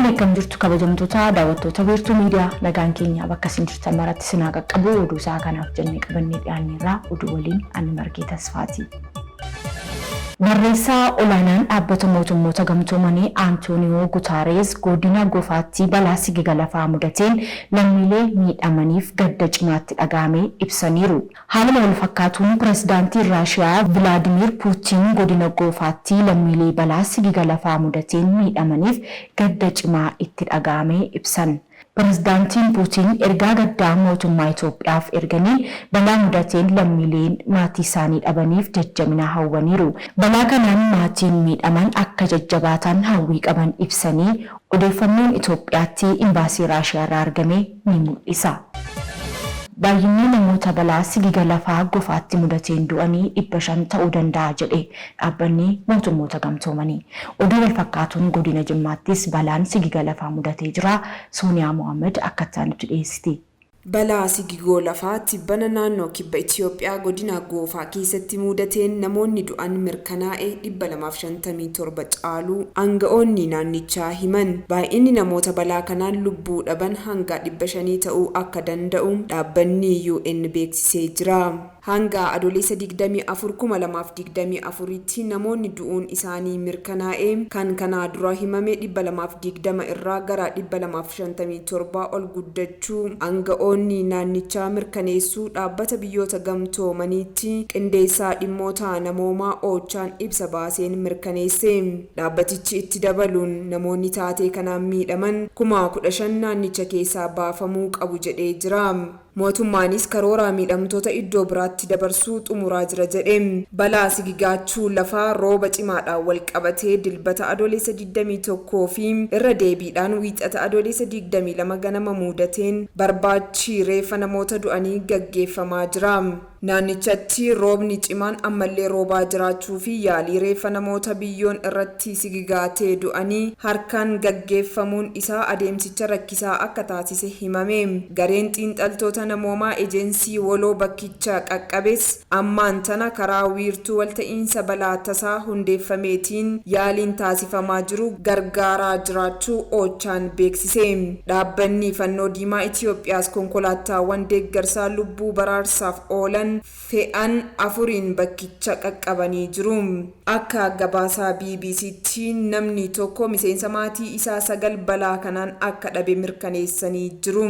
Ashama akkam jirtu kabajamtoota daawwattoota wiirtuu miidiyaa nagaan keenya bakka isin jirtan maratti sinaa qaqqabu oduu isaa kanaaf jennee qabannee dhiyaanneerraa oduu waliin ani Margee Tasfaati. Barreessaa olaanaan dhaabbata mootummoota gamtoomanii Antooniyoo Gutaarees godina Goofaatti balaa sigiga lafaa mudateen lammiilee miidhamaniif gadda cimaatti dhaga'ame ibsaniiru. Haaluma wal fakkaatuun pirezidaantii Raashiyaa Vilaadimiir Puutiin godina Goofaatti lammiilee balaa sigiga lafaa mudateen miidhamaniif gadda cimaa itti dhaga'ame ibsan. Pirezidaantiin Puutiin ergaa gaddaa mootummaa Itoophiyaaf erganiin balaa mudateen lammiileen maatii isaanii dhabaniif jajjabina hawwaniiru. Balaa kanaan maatiin miidhaman akka jajjabaatan hawwii qaban ibsanii odeeffannoon Itoophiyaatti imbaasii Raashiyaa irraa argame ni mul'isa. Baay'inni namoota balaa sigiga lafaa Goofaatti mudateen du'anii 500 ta'uu danda'a jedhe dhaabbanni mootummoota gamtoomanii. Oduu wal fakkaatuun godina Jimmaattis balaan sigiga lafaa mudatee jira. Sooniyaa Mohaammed akkaataa nutti dhiyeessiti. Balaa sigigoo lafaa tibbana naannoo kibba Itoophiyaa godina Goofaa keessatti mudateen namoonni du'an mirkanaa'e 257 caalu aanga'oonni naannichaa himan. Baay'inni namoota balaa kanaan lubbuu dhaban hanga 500 ta'uu akka danda'u dhaabbanni UN beeksisee jira. Hanga adoolessa 24 tti namoonni du'uun isaanii mirkanaa'e kan kanaa dura himame 220 irraa gara 257 ol guddachuu aanga'oonni naannichaa mirkaneessuu dhaabbata biyyoota gamtoomaniitti qindeessaa dhimmoota namoomaa Ochaan ibsa baaseen mirkaneesse. Dhaabbatichi itti dabaluun namoonni taatee kanaan miidhaman 15,000 naannicha keessaa baafamuu qabu jedhee jira. Mootummaanis karoora miidhamtoota iddoo biraatti dabarsuu xumuraa jira jedhe. Balaa sigigaachuu lafaa rooba cimaadhaan wal qabatee dilbata adoolessa 21 fi irra deebiidhaan wiixata adoolessa 22 ganama mudateen barbaachi reeffa namoota du'anii gaggeeffamaa jira. Naannichatti roobni cimaan ammallee roobaa jiraachuu fi yaalii reeffa namoota biyyoon irratti sigigaatee du'anii harkaan gaggeeffamuun isaa adeemsicha rakkisaa akka taasise himame. Gareen xiinxaltoota namoomaa ejeensii waloo bakkicha qaqqabes ammaan tana karaa wiirtuu walta'iinsa balaa tasaa hundeeffameetiin yaaliin taasifamaa jiru gargaaraa jiraachuu Ochaan beeksise. Dhaabbanni Fannoo Diimaa Itoophiyaas konkolaataawwan deeggarsaa lubbuu baraarsaaf oolan fe'an 4 bakkicha qaqqabanii jiru. Akka gabaasaa BBC'tti namni tokko miseensa maatii isaa 9 balaa kanaan akka dhabe mirkaneessanii jiru.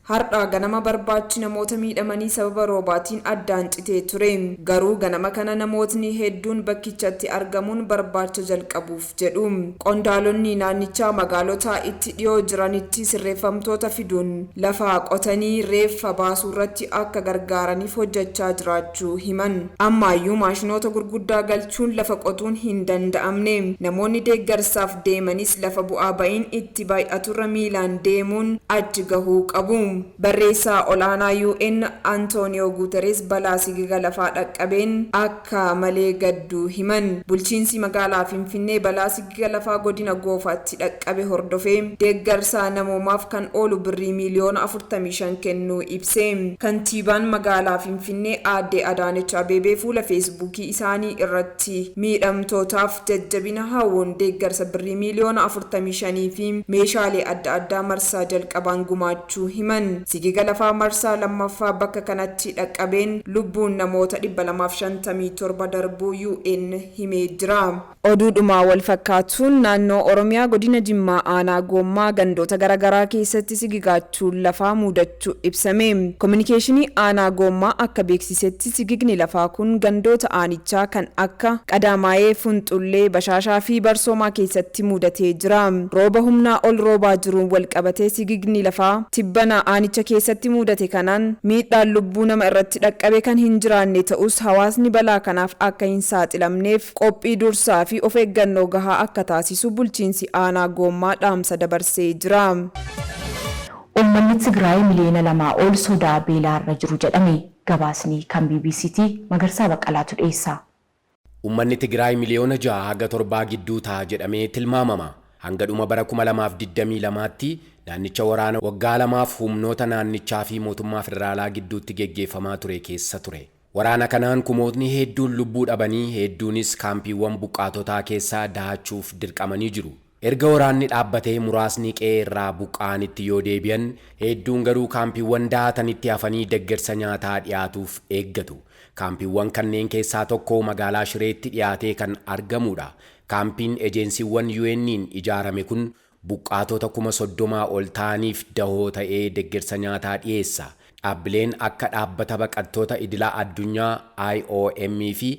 Har'a ganama barbaachi namoota miidhamanii sababa roobaatiin addaan citee ture. Garuu ganama kana namootni hedduun bakkichatti argamuun barbaacha jalqabuuf jedhu. Qondaalonni naannichaa magaalota itti dhiyoo jiranitti sirreeffamtoota fiduun lafa qotanii reeffa baasuu irratti akka gargaaraniif hojjechaa jiraachuu himan. Ammaayyuu maashinoota gurguddaa galchuun lafa qotuun hin danda'amne. Namoonni deeggarsaaf deemanis lafa bu'aa ba'iin itti baay'aturra miilaan deemuun achi gahuu qabu. Barreessaa olaanaa UN Antooniyoo Guuterees balaa sigiga lafaa dhaqqabeen akka malee gadduu himan. Bulchiinsi magaalaa Finfinnee balaa sigiga lafaa godina Goofaatti dhaqqabe hordofee deeggarsa namoomaaf kan oolu birrii miliyoona 45 kennuu ibse. Kantiibaan magaalaa Finfinnee aadde Adaanech Abeebee fuula feesbuukii isaanii irratti miidhamtootaaf jajjabina hawwuun deeggarsa birrii miliyoona 45 fi meeshaalee adda addaa marsaa jalqabaan gumaachuu himan. Sigiga lafaa marsaa lammaffaa bakka kanatti dhaqqabeen lubbuun namoota 257 darbuu UN himee jira. Oduudhumaa wal fakkaatuun naannoo Oromiyaa godina Jimmaa aanaa Goommaa gandoota garaagaraa keessatti sigigaachuun lafaa mudachuu ibsame. Kominikeeshinii aanaa Goommaa akka beeksisetti sigigni lafaa kun gandoota aanichaa kan akka Qadaamaayee, Funxullee, Bashaashaa fi Barsoomaa keessatti mudatee jira. Rooba humnaa ol roobaa jiruun wal qabatee sigigni lafaa tibbana aanicha keessatti mudate kanaan miidhaan lubbuu nama irratti dhaqqabe kan hin jiraanne ta'us hawaasni balaa kanaaf akka hin saaxilamneef qophii dursaa fi of eeggannoo gahaa akka taasisu bulchiinsi aanaa Goommaa dhaamsa dabarsee jira. Uummanni Tigraay miliyoona 2 ol sodaa beelaarra jiru jedhame. Gabaasni kan BBC'ti Magarsaa Baqqalaatu dhiyeessa. Uummanni Tigraay miliyoona 6 haga 7 gidduu ta'a jedhamee tilmaamama. Hanga dhuma bara 2022tti naannicha waraana waggaa 2 humnoota naannichaa fi mootummaa federaalaa gidduutti geggeeffamaa ture keessa ture. Waraana kanaan kumootni hedduun lubbuu dhabanii hedduunis kaampiiwwan buqqaatotaa keessaa dahachuuf dirqamanii jiru. Erga waraanni dhaabbatee muraasni qe'ee irraa buqqa'anitti yoo deebi'an hedduun garuu kaampiiwwan daatanitti hafanii deeggarsa nyaataa dhiyaatuuf eeggatu. Kaampiiwwan kanneen keessaa tokko magaalaa Shireetti dhiyaatee kan argamudha. Kaampiin ejeensiiwwan UN'n ijaarame kun buqqaatota 30,000 ol ta'aniif dahoo ta'ee deeggarsa nyaataa dhiyeessa. Dhaabbileen akka dhaabbata baqattoota idilaa addunyaa IOM fi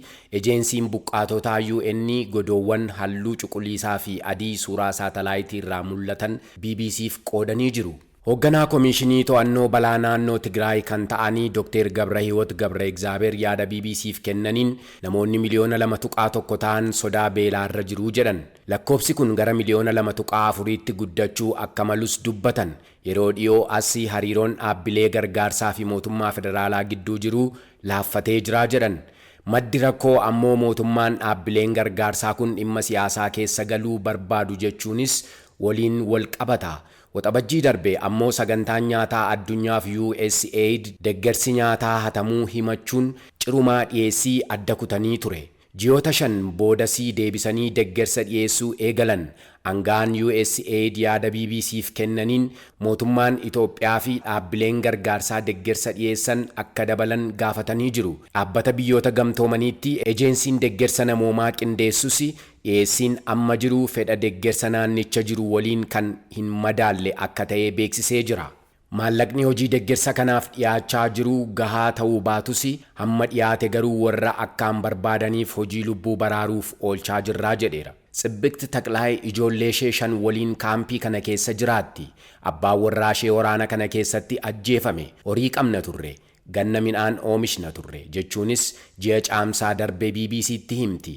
ejeensiin buqqaatota UN godoowwan halluu cuquliisaa fi adii suuraa saatalaayitii irraa mul'atan BBC'f qoodanii jiru. Hoogganaa Komishinii To'annoo Balaa Naannoo Tigraay kan ta'anii Dr. Gabrahiwot Gabra-Egzaabeer yaada BBC'f kennaniin namoonni miliyoona 2.1 ta'an sodaa beelaarra jiru jedhan. Lakkoofsi kun gara miliyoona 2.4tti guddachuu akka malus dubbatan. Yeroo dhiyoo asii hariiroon dhaabbilee gargaarsaa fi mootummaa federaalaa gidduu jiru laaffatee jira jedhan. Maddi rakkoo ammoo mootummaan dhaabbileen gargaarsaa kun dhimma siyaasaa keessa galuu barbaadu jechuunis waliin wal qabata. Waxabajjii darbe ammoo sagantaan nyaataa addunyaaf USAID deeggarsi nyaataa hatamuu himachuun cirumaa dhiyeessii adda kutanii ture. Ji'oota 5 boodasii deebisanii deeggarsa dhiyeessuu eegalan. Aangaan USAID yaada BBC'f kennaniin mootummaan Itoophiyaa fi dhaabbileen gargaarsaa deeggarsa dhiyeessan akka dabalan gaafatanii jiru. Dhaabbata biyyoota gamtoomaniitti ejeensiin deeggarsa namoomaa qindeessus dhiyeessiin amma jiru fedha deeggarsa naannicha jiru waliin kan hin madaalle akka ta'e beeksisee jira. Maallaqni hojii deeggarsa kanaaf dhiyaachaa jiru gahaa ta'uu baatus hamma dhiyaate garuu warra akkaan barbaadaniif hojii lubbuu baraaruuf oolchaa jirraa jedheera. Tsibbiqti Taqlaay ijoollee ishee 5 waliin kaampii kana keessa jiraatti. Abbaan warraa ishee waraana kana keessatti ajjeefame. Horii qabna turre. Ganna midhaan oomishna turre jechuunis ji'a caamsaa darbe BBC'tti himti.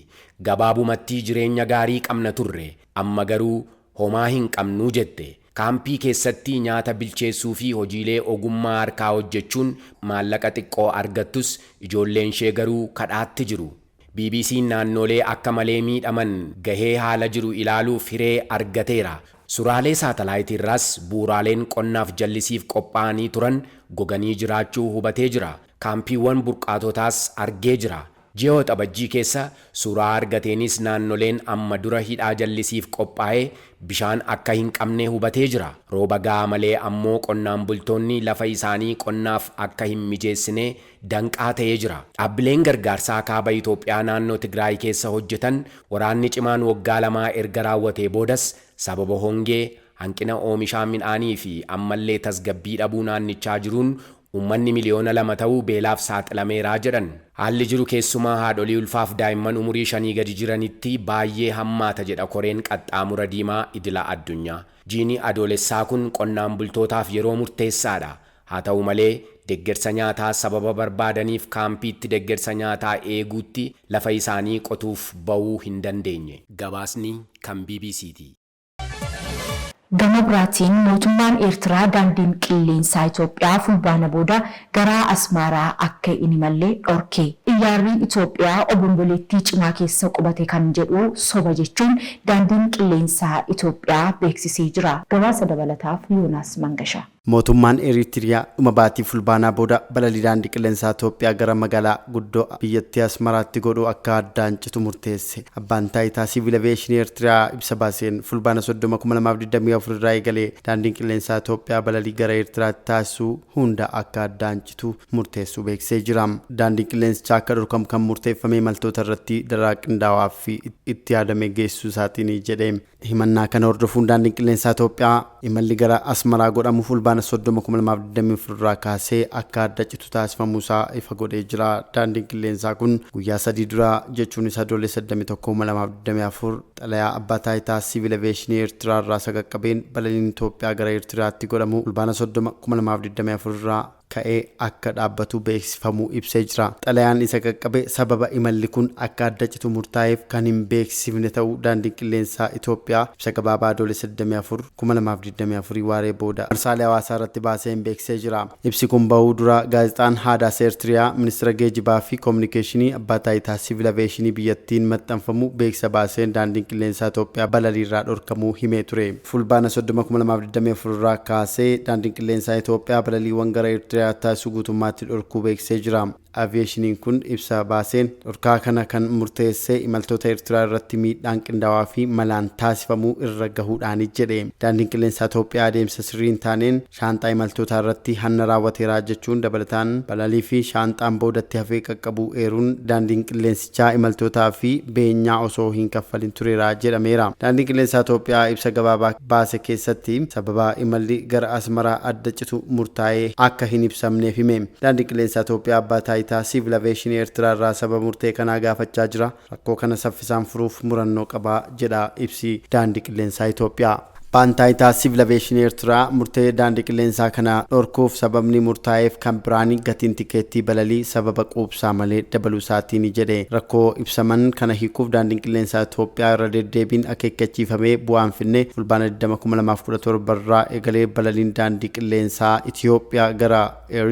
Gabaabumatti jireenya gaarii qabna turre. Amma garuu homaa hin qabnuu jette. Kaampii keessatti nyaata bilcheessuu fi hojiilee ogummaa harkaa hojjechuun maallaqa xiqqoo argattus ijoolleen ishee garuu kadhaatti jiru. BBC'n naannolee akka malee miidhaman gahee haala jiru ilaaluuf hiree argateera. Suuraalee saatalaayitii irraas bu'uuraaleen qonnaaf jallisiif qophaa'anii turan goganii jiraachuu hubatee jira. Kaampiiwwan burqaatotaas argee jira. Ji'a waxabajjii keessa suuraa argateenis naannoleen amma dura hidhaa jallisiif qophaa'ee bishaan akka hin qabne hubatee jira. Rooba gahaa malee ammoo qonnaan bultoonni lafa isaanii qonnaaf akka hin mijeessine danqaa ta'ee jira. Dhaabbileen gargaarsaa kaaba Itoophiyaa naannoo Tigraay keessa hojjetan waraanni cimaan waggaa 2 erga raawwatee boodas sababa hongee, hanqina oomishaa midhaanii fi ammallee tasgabbii dhabuu naannichaa jiruun ummanni miliyoona 2 ta'uu beelaaf saaxilameeraa jedhan. Haalli jiru keessumaa haadholii ulfaaf daa'imman umurii 5 gadi jiranitti baay'ee hammaata jedha koreen qaxxaamura diimaa idila addunyaa. Jiini adoolessaa kun qonnaan bultootaaf yeroo murteessaadha. Haa ta'u malee deeggarsa nyaataa sababa barbaadaniif kaampiitti deeggarsa nyaataa eeguutti lafa isaanii qotuuf ba'uu hin dandeenye. Gabaasni kan BBC'ti. Gama biraatiin mootummaan Eertiraa daandiin qilleensaa Itoophiyaa fulbaana booda gara Asmaaraa akka hin imalle dhorke. Xiyyaarri Itoophiyaa obomboleettii cimaa keessa qubate kan jedhu soba jechuun daandiin qilleensaa Itoophiyaa beeksisee jira. Gabaasa dabalataaf Yoonaas Mangashaa. Mootummaan Eeritiriyaa dhuma baatii fulbaanaa booda balalii daandii qilleensaa Itoophiyaa gara magaalaa guddoo biyyattii Asmaraatti godhuu akka addaan citu murteesse. Abbaan taayitaa siviil aviyeeshinii Eertiriyaa ibsa baaseen fulbaana 30/2024 irraa eegalee daandiin qilleensaa Itoophiyaa balalii gara Eertiraatti taasisuu hunda akka addaan citu murteessuu beeksisee jira. Daandiin qilleensichaa akka dhorkamu kan murteeffame imaltoota irratti daraa qindaawaa fi itti yaadame geessisuu isaatiin jedhee himannaa kana hordofuun daandiin qilleensaa Itoophiyaa imalli gara Asmaraa godhamu fulbaana 30/2024 irraa kaasee akka adda citu taasifamuusaa ifa godhee jira. Daandiin qilleensaa kun guyyaa 3 dura jechuunis adoolessa 31/2024 xalayaa abbaa taayitaa siviil aviyeeshinii Eertiraa irraa sagaqqabeen balaliin Itoophiyaa gara Eertiraatti godhamu fulbaana 30/2024 irraa ka'ee akka dhaabbatu beeksifamuu ibsee jira. Xalayaan isa qaqqabe sababa imalli kun akka adda citu murtaa'eef kan hin beeksifne ta'uu daandiin qilleensaa Itoophiyaa ibsa gabaabaa adoolessa 24/2024 waaree booda marsaalee hawaasaa irratti baaseen beeksisee jira. Ibsi kun bahuu dura gaazexaan Haadaas Eertiriyaa ministeera geejjibaa fi koominikeeshinii abbaa taayitaa siviil aviyeeshinii biyyattiin maxxanfamu beeksisa baaseen daandiin qilleensaa Itoophiyaa balaliirraa dhorkamuu himee ture. Fulbaana 30/2024 irraa kaasee daandiin qilleensaa Itoophiyaa balaliiwwan gara Eertiriyaa taasisuu guutummaatti dhorkuu beeksisee jira. Aviyeeshiniin kun ibsa baaseen dhorkaa kana kan murteessee imaltoota Eertiraa irratti miidhaan qindaawaa fi malaan taasifamuu irra gahuudhaani jedhe. Daandiin qilleensaa Itoophiyaa adeemsa sirriin taaneen shaanxaa imaltootaa irratti hanna raawwateera jechuun dabalataan balalii fi shaanxaan boodatti hafee qaqqabuu eeruun daandiin qilleensichaa imaltootaa fi beenyaa osoo hin kaffalin tureera jedhameera. Daandiin qilleensaa Itoophiyaa ibsa gabaabaa baase keessatti sababa imalli gara Asmaraa adda citu murtaa'ee akka hin ibsamneef hime. Daandiin qilleensaa Itoophiyaa abbaa taayitaa Siivil Aviyeeshinii Eertiraa irraa sababa murtee kanaa gaafachaa jira. Rakkoo kana saffisaan furuuf murannoo qaba jedha ibsi daandii qilleensaa Itoophiyaa. Abbaan taayitaa Siivil Aviyeeshinii Eertiraa murtee daandii qilleensaa kana dhorkuuf sababni murtaa'eef kan biraanii gatiin tikeettii balalii sababa quubsaa malee dabaluu isaatiin jedhe. Rakkoo ibsaman kana hiikuuf daandiin qilleensaa Itoophiyaa irra deddeebiin akeekkachiifamee bu'aan finne fulbaana 2017 irraa eegalee balaliin daandii qilleensaa Itoophiyaa gara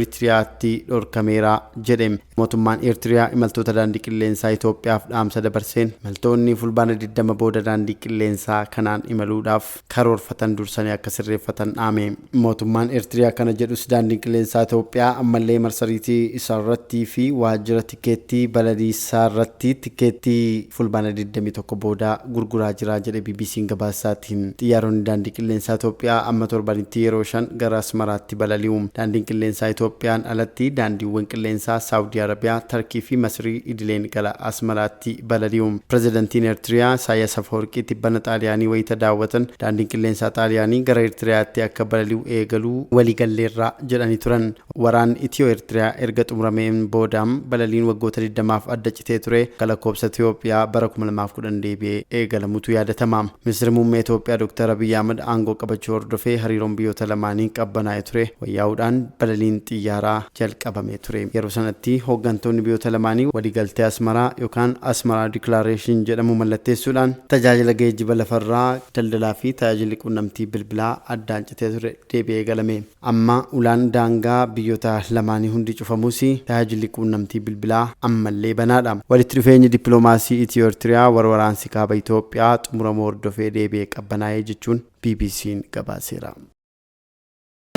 Eritiriyaatti dhorkameera jedhe. Mootummaan Eertiriyaa imaltoota daandii qilleensaa Itoophiyaaf dhaamsa dabarseen imaltoonni fulbaana 20 booda daandii qilleensaa kanaan imaluudhaaf karoorfatan dursanii akka sirreeffatan dhaame. Mootummaan Eertiriyaa kana jedhus daandiin qilleensaa Itoophiyaa ammallee marsariitii isaarratti fi waajjira tikeettii balaliisaa irratti tikeettii fulbaana 21 booda gurguraa jira jedhe BBC'n gabaasaatiin. Xiyyaaronni daandii qilleensaa Itoophiyaa amma torbanitti yeroo 5 gara Asmaraatti balali'u. Daandiin qilleensaa Itoophiyaan alatti daandiiwwan qilleensaa Saawudii Arabiyaa, Tarkii fi Masrii idileen gara Asmaraatti balali'u. Pirezidantiin Eertiriyaa Isaayyaas Afwerqii tibbana Xaaliyaanii wayita daawwatan daandiin qilleensaa Xaaliyaanii gara Eertiriyaatti akka balali'u eegaluu waliigalleerra jedhanii turan. Waraan Itiyoo Eertiriyaa erga xumurameen boodaan balaliin waggoota 20f adda citee ture lakkoofsa Itoophiyaa bara 2010 deebi'ee eegalamutu yaadatama. Ministeerri muummee Itoophiyaa Dr. Abiyyi Ahmad aangoo qabachuu hordofee hariiroon biyyoota lamaanii qabbanaa'ee ture wayyaa'uudhaan balaliin xiyyaaraa jalqabamee ture. Yeroo sanatti hooggantoonni biyyoota lamaanii waliigaltee Asmaraa yookaan Asmaraa Declaration jedhamu mallatteessuudhaan tajaajila geejjiba lafarraa, daldalaa fi tajaajilli quunnamtii bilbilaa addaan citee ture deebi'ee eegalame. Amma ulaan daangaa biyyoota lamaanii hundi cufamus tajaajilli quunnamtii bilbilaa ammallee banaadha. Walitti dhufeenyi dippiloomaasii Itiyoo Eertiriyaa waraansi kaaba Itoophiyaa xumuramuu hordofee deebi'ee qabbanaa'ee jechuun BBC'n gabaaseera.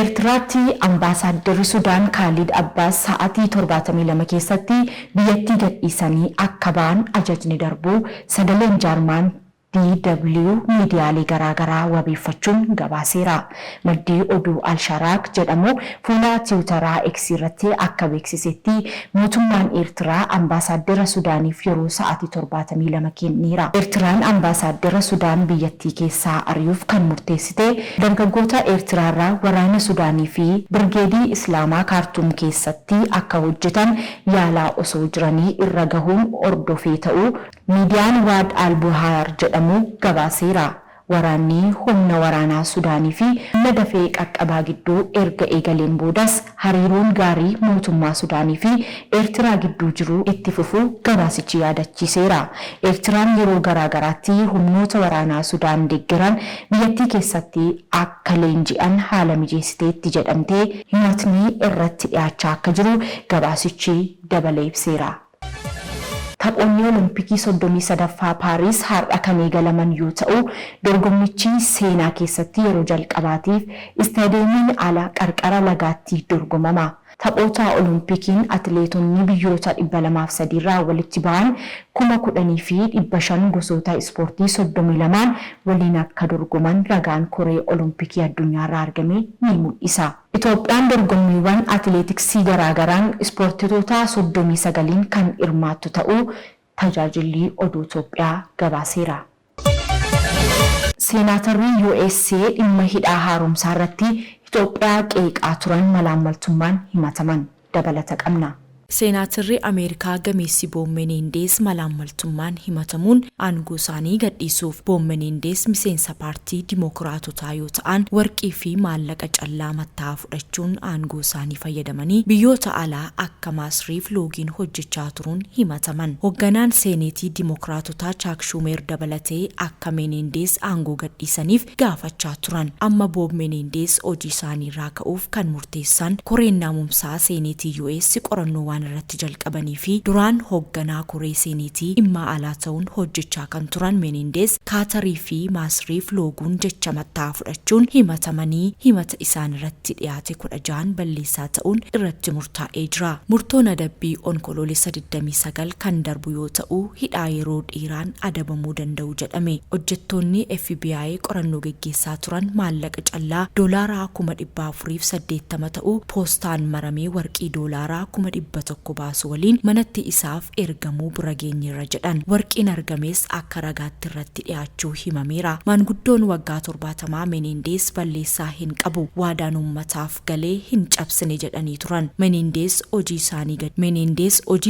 Eertiraatti ambaasaaddarri Sudaan Kaalid Abbaas sa'aatii 72 keessatti biyyattii gadhiisanii akka ba'an ajajni darbuu sagaleen jaarmaan DW miidiyaalee garaagaraa wabeeffachuun gabaaseera. Maddii oduu Alsharaaq jedhamu fuula Tiwutaraa X irratti akka beeksisetti mootummaan Eertiraa ambaasaadara Sudaaniif yeroo sa'aatii 72 kenneera. Eertiraan ambaasaadara Sudaan biyyattii keessaa ari'uuf kan murteessite dargaggoota Eertiraarraa waraana Sudaanii fi Birgeedii Islaamaa Kaartuum keessatti akka hojjetan yaalaa osoo jiranii irra gahuun ordofee ta'uu miidiyaan Waad Al-Buhaar jedhamu gabaaseera. Waraanni humna waraanaa Sudaanii fi humna dafee qaqqabaa gidduu erga eegaleen boodas hariiroon gaarii mootummaa Sudaanii fi Eertiraa gidduu jiru itti fufuu gabaasichi yaadachiiseera. Eertiraan yeroo garaagaraatti humnoota waraanaa Sudaan deeggaran biyyattii keessatti akka leenji'an haala mijeessiteetti jedhamtee himatni irratti dhiyaachaa akka jiru gabaasichi dabalee ibseera. Taphoonni Olompikii 33ffaa Paariis har'a kan eegalaman yoo ta'u, dorgommichi seenaa keessatti yeroo jalqabaatiif istaadiyeemiin ala qarqara lagaatti dorgomama. Taphoota Olompikiin atileetonni biyyoota 203 irraa walitti ba'an 10,500 gosoota ispoortii 32 waliin akka dorgoman ragaan koree Olompikii addunyaarraa argame ni mul'isa. Itoophiyaan dorgommiiwwan atileetiksii garaagaraan ispoortitoota 39 kan hirmaattu ta'uu tajaajilli oduu Itoophiyaa gabaaseera. Seenaatarri USA dhimma hidhaa haaromsaa irratti Itoophiyaa qeeqaa turan malaammaltummaan himataman dabalata qabna. Seenaatarri Ameerikaa gameessi Boon Menendez malaammaltummaan himatamuun aangoo isaanii gadhiisuuf Boon Menendez miseensa paartii Dimookiraatotaa yoo ta'an warqii fi maallaqa callaa matta'aa fudhachuun aangoo isaanii fayyadamanii biyyoota alaa akka Masriif loogiin hojjechaa turuun himataman. Hoogganaan Seeneetii Dimookiraatotaa Chaak Schumer dabalatee akka Menendez aangoo gadhiisaniif gaafachaa turan. Amma Boon Menendez hojii isaanii irraa ka'uuf kan murteessan koreen naamumsaa Seeneetii US qorannoo waan irratti jalqabanii fi duraan hoogganaa koree seeneetii dhimma alaa ta'uun hojjechaa kan turan Menendez Kaatarii fi Maasriif looguun jecha mattaa fudhachuun himatamanii himata isaan irratti dhiyaate 16 balleessaa ta'uun irratti murtaa'ee jira. Murtoon adabbii onkoloolessa 29 kan darbu yoo ta'u hidhaa yeroo dheeraan adabamuu danda'u jedhame. Hojjettoonni FBI qorannoo geggeessaa turan maallaqa callaa doolaaraa 480 ta'u poostaan maramee warqii doolaaraa 100 baasu waliin manatti isaaf ergamuu bira geenyeerra jedhan. Warqiin argames akka ragaatti irratti dhiyaachuu himameera. Maanguddoon waggaa 70 Menendez balleessaa hin qabu waadaan uummataaf galee hin cabsine jedhanii turan. Menendez hojii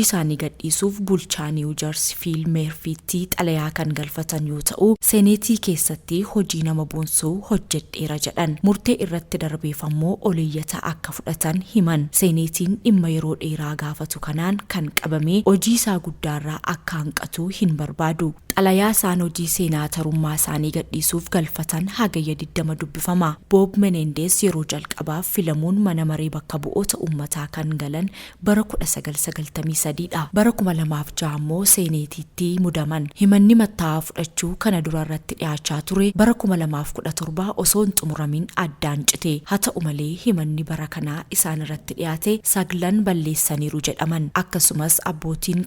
isaanii gadhiisuuf bulchaa New Jersey Phil Murphytti xalayaa kan galfatan yoo ta'u seeneetii keessatti hojii nama boonsuu hojjedheera jedhan. Murtee irratti darbeeffammoo oliyyata akka fudhatan himan. Seeneetiin dhimma yeroo dheeraa gaafatu kanaan kan qabame hojii isaa guddaarraa akka hanqatu hin barbaadu. Xalayaa isaan hojii seenaatarummaa isaanii gadhiisuuf galfatan hagayya 20 dubbifama. Bob Menendez yeroo jalqabaaf filamuun mana maree bakka bu'oota uummataa kan galan bara 1993 dha. Bara 2006 immoo seeneetiitti mudaman. Himanni matta'aa fudhachuu kana dura irratti dhiyaachaa ture bara 2017 osoo hin xumuramin addaan cite. Haa ta'u malee himanni bara kanaa isaan irratti dhiyaate 9 balleessaniiru jedhaman. Akkasumas abbootiin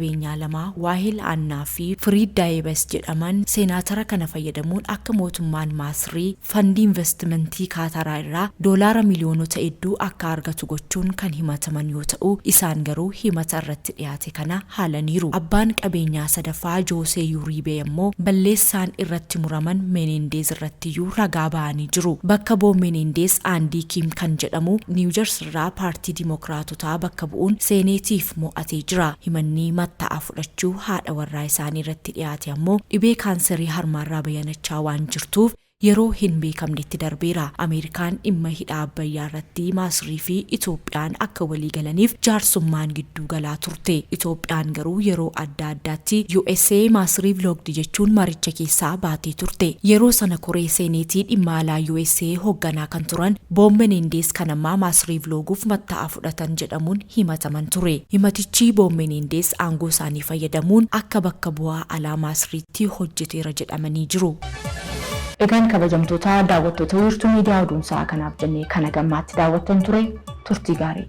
qabeenyaa lama Waahil Annaa fi Firiid Daayibas jedhaman seenaatara kana fayyadamuun akka mootummaan Maasrii fandii investimentii Kaataraa irraa doolaara miliyoonota hedduu akka argatu gochuun kan himataman yoo ta'u isaan garuu himata irratti dhiyaate kana haalaniiru. Abbaan qabeenyaa sadaffaa Joosee Yuriibee immoo balleessaan irratti muraman Menendez irrattiyyuu ragaa ba'anii jiru. Bakka bu'aan Menendez Aandii Kiim kan jedhamu New Jersey irraa paartii Dimookiraatotaa bakka bu'uun seeneetiif mo'atee jira. Himanni matta'aa fudhachuu haadha warraa isaanii irratti dhiyaate ammoo dhibee kaanserii harmaarraa bayanachaa waan jirtuuf yeroo hin beekamnetti darbeera. Ameerikaan dhimma hidha Abbayyaa irratti Maasrii fi Itoophiyaan akka walii galaniif jaarsummaan gidduu galaa turte. Itoophiyaan garuu yeroo adda addaatti USA Maasrii vloogdi jechuun maricha keessaa baatee turte. Yeroo sana koree seeneetii dhimma alaa USA hoogganaa kan turan Bob Menendez kan ammaa Maasrii vlooguuf matta'aa fudhatan jedhamuun himataman ture. Himatichi Bob Menendez aangoo isaanii fayyadamuun akka bakka bu'aa alaa Maasriitti hojjeteera jedhamanii jiru. Egaan kabajamtoota daawwattoota wiirtuu miidiyaa oduunsaa kanaaf jennee kana gammaatti daawwattan ture turtii gaarii.